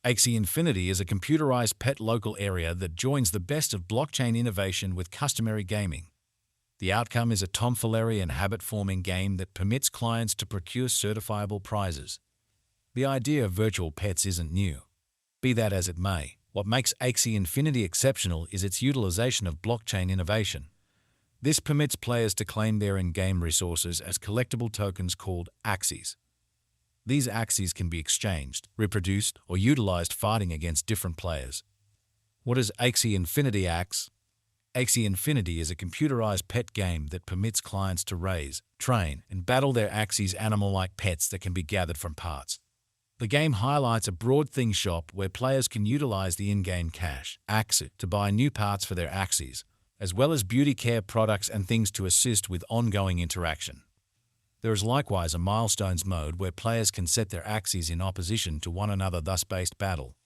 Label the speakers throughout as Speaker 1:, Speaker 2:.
Speaker 1: Axie Infinity is a computerized pet local area that joins the best of blockchain innovation with customary gaming. The outcome is a tomfoolery and habit-forming game that permits clients to procure certifiable prizes. The idea of virtual pets isn't new. Be that as it may, what makes Axie Infinity exceptional is its utilization of blockchain innovation. This permits players to claim their in-game resources as collectible tokens called Axies. These Axies can be exchanged, reproduced, or utilized fighting against different players. What is Axie Infinity Axe? Axie Infinity is a computerized pet game that permits clients to raise, train, and battle their Axies, animal-like pets that can be gathered from parts. The game highlights a broad thing shop where players can utilize the in-game cash, Axie, to buy new parts for their Axies, as well as beauty care products and things to assist with ongoing interaction. There is likewise a milestones mode where players can set their Axies in opposition to one another, thus based battle.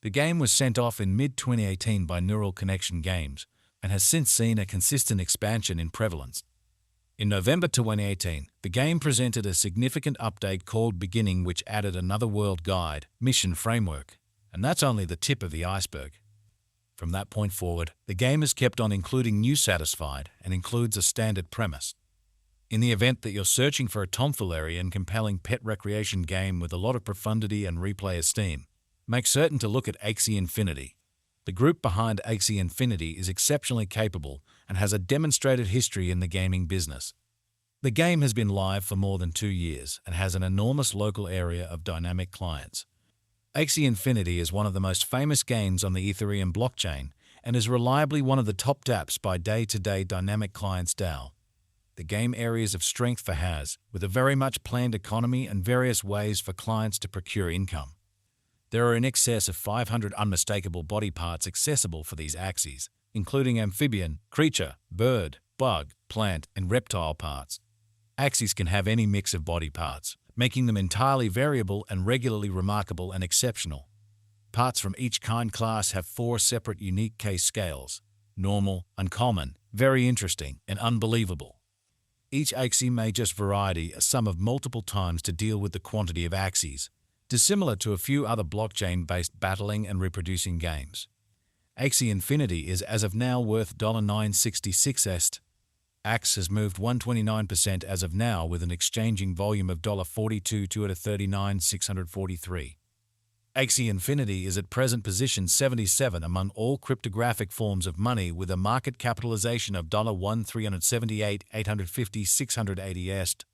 Speaker 1: The game was sent off in mid-2018 by Neural Connection Games and has since seen a consistent expansion in prevalence. In November 2018, the game presented a significant update called Beginning, which added another world guide, mission framework, and that's only the tip of the iceberg. From that point forward, the game has kept on including new satisfied and includes a standard premise. In the event that you're searching for a tomfoolery and compelling pet recreation game with a lot of profundity and replay esteem, make certain to look at Axie Infinity. The group behind Axie Infinity is exceptionally capable and has a demonstrated history in the gaming business. The game has been live for more than 2 years and has an enormous local area of dynamic clients. Axie Infinity is one of the most famous games on the Ethereum blockchain and is reliably one of the top dApps by day-to-day dynamic clients DAO. The game areas of strength for has, with a very much planned economy and various ways for clients to procure income. There are in excess of 500 unmistakable body parts accessible for these Axies, including amphibian, creature, bird, bug, plant, and reptile parts. Axies can have any mix of body parts, making them entirely variable and regularly remarkable and exceptional. Parts from each kind class have 4 separate unique case scales: normal, uncommon, very interesting, and unbelievable. Each Axie may just variety a sum of multiple times to deal with the quantity of Axies, dissimilar to a few other blockchain-based battling and reproducing games. Axie Infinity is as of now worth $9.66 est. Axe has moved 129% as of now with an exchanging volume of $42,239,643. Axie Infinity is at present position 77 among all cryptographic forms of money with a market capitalization of $1,378,850,680 est.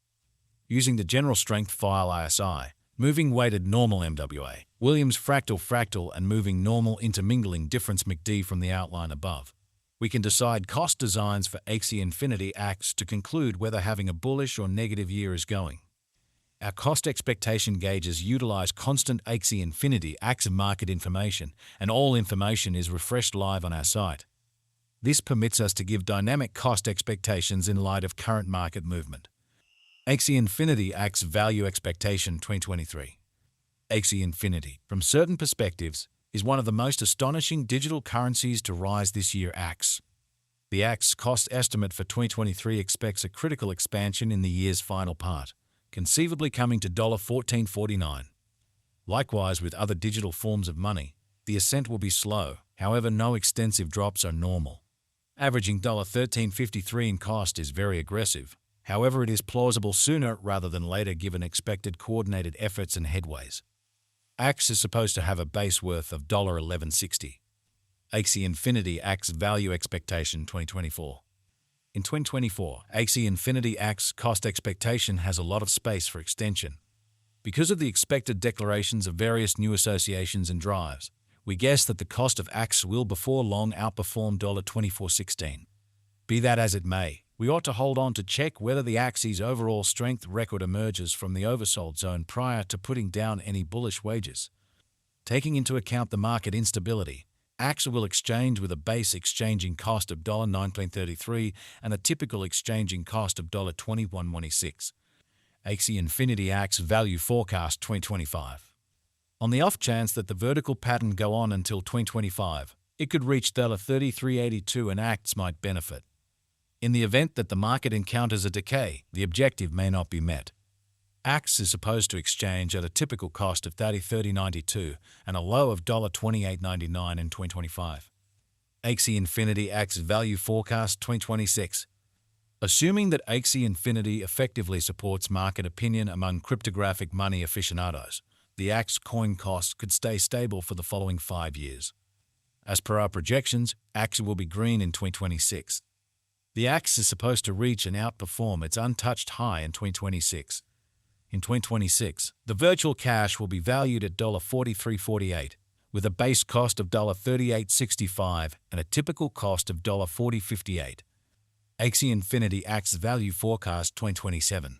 Speaker 1: Using the general strength file ISI, moving weighted normal MWA, Williams fractal and moving normal intermingling difference MACD from the outline above, we can decide cost designs for Axie Infinity Axe to conclude whether having a bullish or negative year is going. Our cost expectation gauges utilize constant Axie Infinity Axe market information, and all information is refreshed live on our site. This permits us to give dynamic cost expectations in light of current market movement. Axie Infinity Axe Value Expectation 2023. Axie Infinity, from certain perspectives, is one of the most astonishing digital currencies to rise this year. Axe. The Axe cost estimate for 2023 expects a critical expansion in the year's final part, conceivably coming to $14.49. Likewise with other digital forms of money, the ascent will be slow, however no extensive drops are normal. Averaging $13.53 in cost is very aggressive, however it is plausible sooner rather than later given expected coordinated efforts and headways. Axe is supposed to have a base worth of $11.60. Axie Infinity Axe Value Expectation 2024. In 2024, Axie Infinity Axe cost expectation has a lot of space for extension. Because of the expected declarations of various new associations and drives, we guess that the cost of Axe will before long outperform $24.16. Be that as it may, we ought to hold on to check whether the Axie's overall strength record emerges from the oversold zone prior to putting down any bullish wages. Taking into account the market instability, Axie will exchange with a base exchanging cost of $9.33 and a typical exchanging cost of $21.26. Axie Infinity Axe Value Forecast 2025. On the off chance that the vertical pattern go on until 2025, it could reach $33.82 and Axe might benefit. In the event that the market encounters a decay, the objective may not be met. Axie is supposed to exchange at a typical cost of $30.92 and a low of $28.99 in 2025. Axie Infinity Axie Value Forecast 2026. Assuming that Axie Infinity effectively supports market opinion among cryptographic money aficionados, the Axie coin cost could stay stable for the following 5 years. As per our projections, Axie will be green in 2026. The Axie is supposed to reach and outperform its untouched high in 2026. In 2026, the virtual cash will be valued at $43.48, with a base cost of $38.65 and a typical cost of $40.58. Axie Infinity Axie Value Forecast 2027.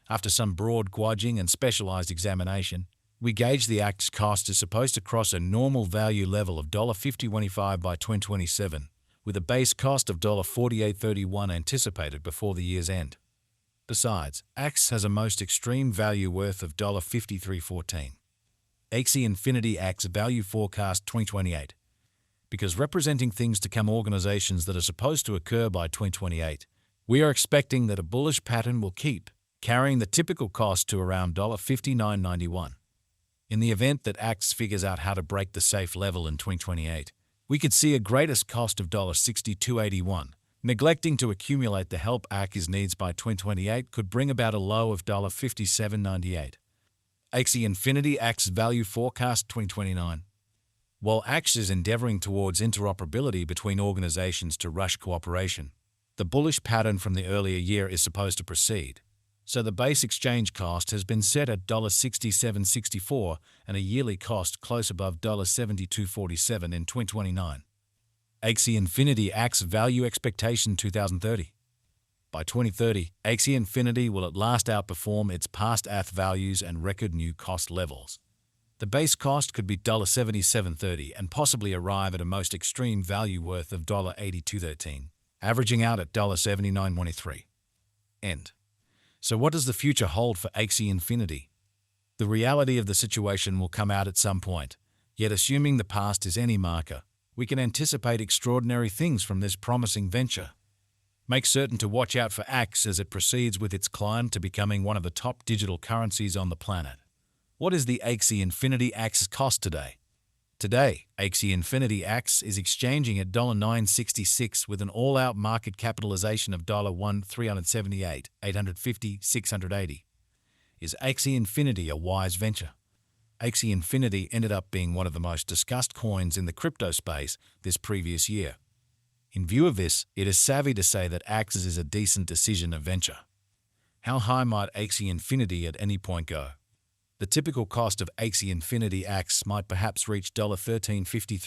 Speaker 1: After some broad gauging and specialized examination, we gauge the Axie cost is supposed to cross a normal value level of $50.25 by 2027, with a base cost of $48.31 anticipated before the year's end. Besides, Axie has a most extreme value worth of $53.14. Axie Infinity Axie Value Forecast 2028. Because representing things to come organizations that are supposed to occur by 2028, we are expecting that a bullish pattern will keep, carrying the typical cost to around $59.91. In the event that Axie figures out how to break the safe level in 2028, we could see a greatest cost of $62.81. Neglecting to accumulate the help Axie needs by 2028 could bring about a low of $57.98. Axie Infinity Axie Value Forecast 2029. While Axie is endeavoring towards interoperability between organizations to rush cooperation, the bullish pattern from the earlier year is supposed to proceed, so the base exchange cost has been set at $67.64 and a yearly cost close above $72.47 in 2029. Axie Infinity Axie Value Expectation 2030. By 2030, Axie Infinity will at last outperform its past ATH values and record new cost levels. The base cost could be $77.30 and possibly arrive at a most extreme value worth of $82.13, averaging out at $79.23. End. So what does the future hold for Axie Infinity? The reality of the situation will come out at some point, yet assuming the past is any marker, we can anticipate extraordinary things from this promising venture. Make certain to watch out for Axie as it proceeds with its climb to becoming one of the top digital currencies on the planet. What is the Axie Infinity Axie cost today? Today, Axie Infinity Axie is exchanging at $9.66 with an all-out market capitalization of $1,378, $850, $680. Is Axie Infinity a wise venture? Axie Infinity ended up being one of the most discussed coins in the crypto space this previous year. In view of this, it is savvy to say that Axie is a decent decision of venture. How high might Axie Infinity at any point go? The typical cost of Axie Infinity Axie might perhaps reach $13.53